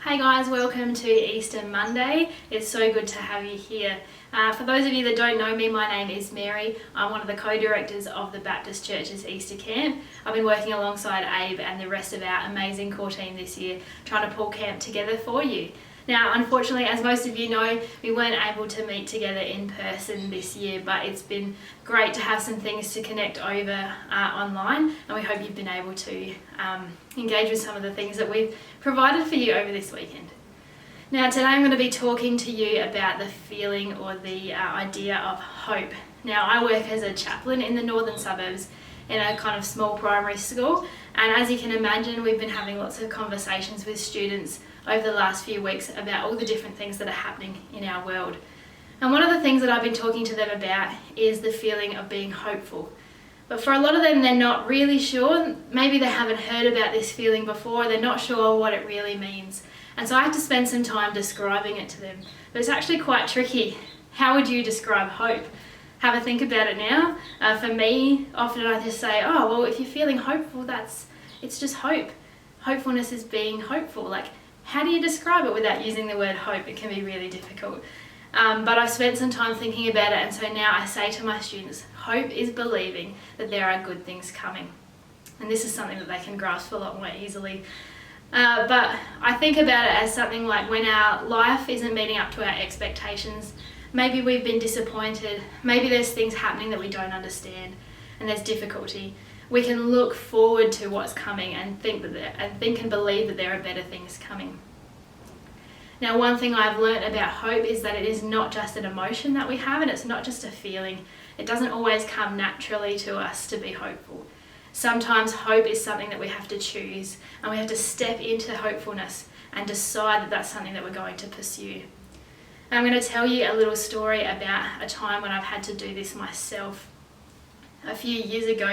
Hey guys, welcome to Easter Monday. It's so good to have you here. For those of you that don't know me, my name is Mary. I'm one of the co-directors of the Baptist Church's Easter Camp. I've been working alongside Abe and the rest of our amazing core team this year, trying to pull camp together for you. Now, unfortunately, as most of you know, we weren't able to meet together in person this year, but it's been great to have some things to connect over online, and we hope you've been able to engage with some of the things that we've provided for you over this weekend. Now, today I'm going to be talking to you about the feeling or the idea of hope. Now, I work as a chaplain in the northern suburbs in a kind of small primary school, and as you can imagine, we've been having lots of conversations with students over the last few weeks about all the different things that are happening in our world. And one of the things that I've been talking to them about is the feeling of being hopeful. But for a lot of them, they're not really sure. Maybe they haven't heard about this feeling before, they're not sure what it really means. And so I have to spend some time describing it to them. But it's actually quite tricky. How would you describe hope? Have a think about it now. For me, often I just say, oh, well, if you're feeling hopeful, it's just hope. Hopefulness is being hopeful. Like, how do you describe it without using the word hope? It can be really difficult. But I've spent some time thinking about it, and so now I say to my students, hope is believing that there are good things coming. And this is something that they can grasp a lot more easily. But I think about it as something like when our life isn't meeting up to our expectations, maybe we've been disappointed, maybe there's things happening that we don't understand, and there's difficulty. We can look forward to what's coming and think and believe that there are better things coming. Now, one thing I've learnt about hope is that it is not just an emotion that we have, and it's not just a feeling. It doesn't always come naturally to us to be hopeful. Sometimes hope is something that we have to choose, and we have to step into hopefulness and decide that that's something that we're going to pursue. And I'm going to tell you a little story about a time when I've had to do this myself. A few years ago,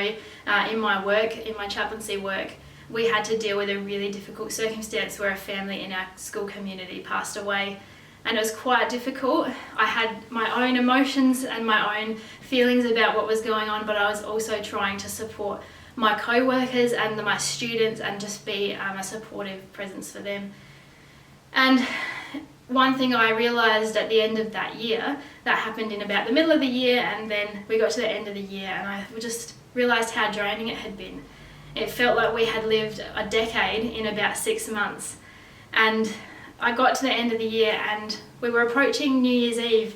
in my chaplaincy work, we had to deal with a really difficult circumstance where a family in our school community passed away, and it was quite difficult. I had my own emotions and my own feelings about what was going on, but I was also trying to support my co-workers and my students and just be a supportive presence for them. And one thing I realised at the end of that year, that happened in about the middle of the year, and then we got to the end of the year and I just realised how draining it had been. It felt like we had lived a decade in about 6 months. And I got to the end of the year and we were approaching New Year's Eve,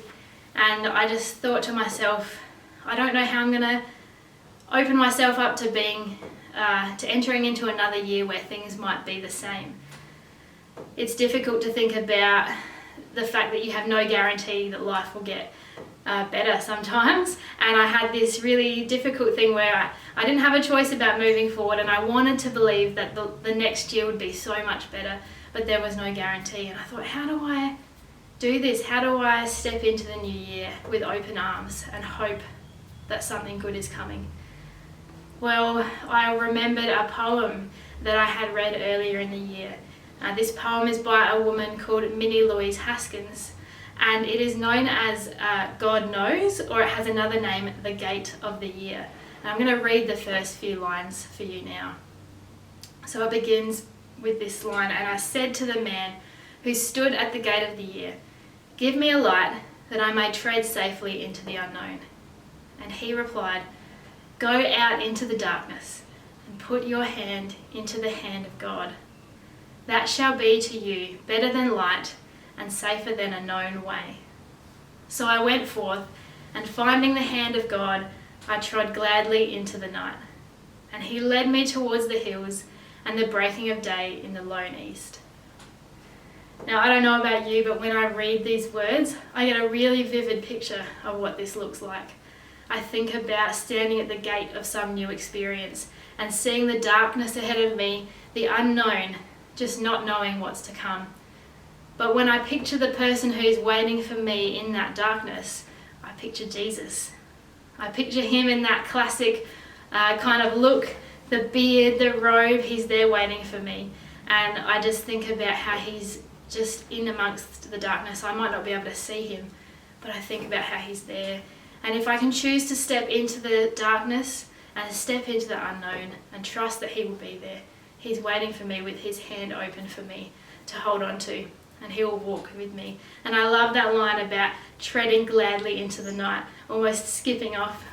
and I just thought to myself, I don't know how I'm going to open myself up to entering into another year where things might be the same. It's difficult to think about the fact that you have no guarantee that life will get better sometimes, and I had this really difficult thing where I didn't have a choice about moving forward, and I wanted to believe that the next year would be so much better, but there was no guarantee. And I thought, how do I do this? How do I step into the new year with open arms and hope that something good is coming? Well, I remembered a poem that I had read earlier in the year. This poem is by a woman called Minnie Louise Haskins, and it is known as God Knows, or it has another name, The Gate of the Year. And I'm going to read the first few lines for you now. So it begins with this line, and I said to the man who stood at the gate of the year, give me a light that I may tread safely into the unknown. And he replied, go out into the darkness and put your hand into the hand of God. That shall be to you better than light and safer than a known way. So I went forth, and finding the hand of God, I trod gladly into the night. And he led me towards the hills and the breaking of day in the lone east. Now, I don't know about you, but when I read these words, I get a really vivid picture of what this looks like. I think about standing at the gate of some new experience and seeing the darkness ahead of me, the unknown, just not knowing what's to come. But when I picture the person who's waiting for me in that darkness, I picture Jesus. I picture him in that classic kind of look, the beard, the robe, he's there waiting for me. And I just think about how he's just in amongst the darkness. I might not be able to see him, but I think about how he's there. And if I can choose to step into the darkness and step into the unknown and trust that he will be there, he's waiting for me with his hand open for me, to hold on to, and he will walk with me. And I love that line about treading gladly into the night, almost skipping off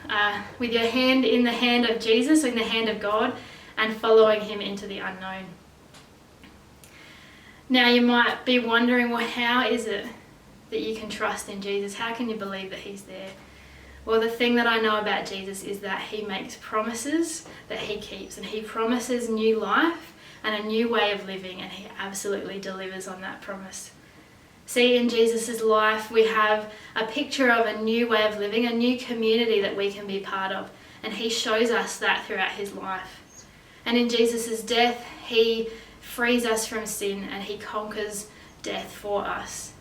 with your hand in the hand of Jesus, in the hand of God, and following him into the unknown. Now you might be wondering, well, how is it that you can trust in Jesus? How can you believe that he's there? Well, the thing that I know about Jesus is that he makes promises that he keeps, and he promises new life and a new way of living, and he absolutely delivers on that promise. See, in Jesus' life, we have a picture of a new way of living, a new community that we can be part of, and he shows us that throughout his life. And in Jesus' death, he frees us from sin and he conquers death for us.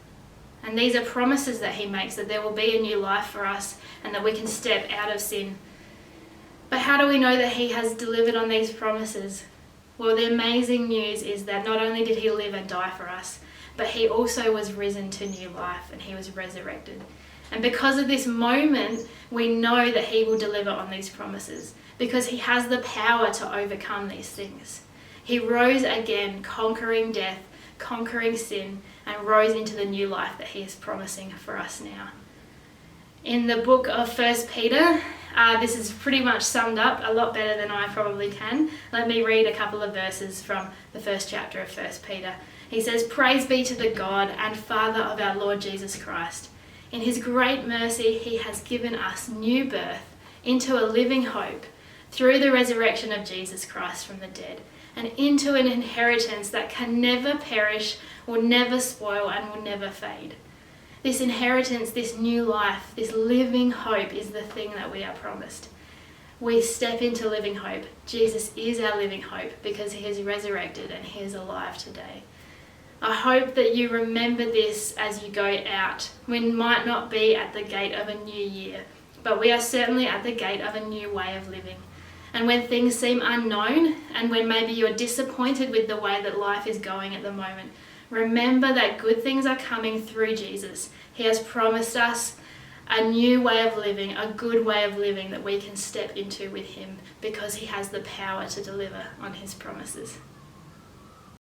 And these are promises that he makes, that there will be a new life for us and that we can step out of sin. But how do we know that he has delivered on these promises? Well, the amazing news is that not only did he live and die for us, but he also was risen to new life and he was resurrected. And because of this moment, we know that he will deliver on these promises because he has the power to overcome these things. He rose again, conquering death, conquering sin, and rose into the new life that he is promising for us now. In the book of 1 Peter, this is pretty much summed up a lot better than I probably can. Let me read a couple of verses from the first chapter of 1 Peter. He says, "Praise be to the God and Father of our Lord Jesus Christ. In his great mercy, he has given us new birth into a living hope through the resurrection of Jesus Christ from the dead, and into an inheritance that can never perish, will never spoil, and will never fade." This inheritance, this new life, this living hope is the thing that we are promised. We step into living hope. Jesus is our living hope because he is resurrected and he is alive today. I hope that you remember this as you go out. We might not be at the gate of a new year, but we are certainly at the gate of a new way of living. And when things seem unknown, and when maybe you're disappointed with the way that life is going at the moment, remember that good things are coming through Jesus. He has promised us a new way of living, a good way of living that we can step into with him because he has the power to deliver on his promises.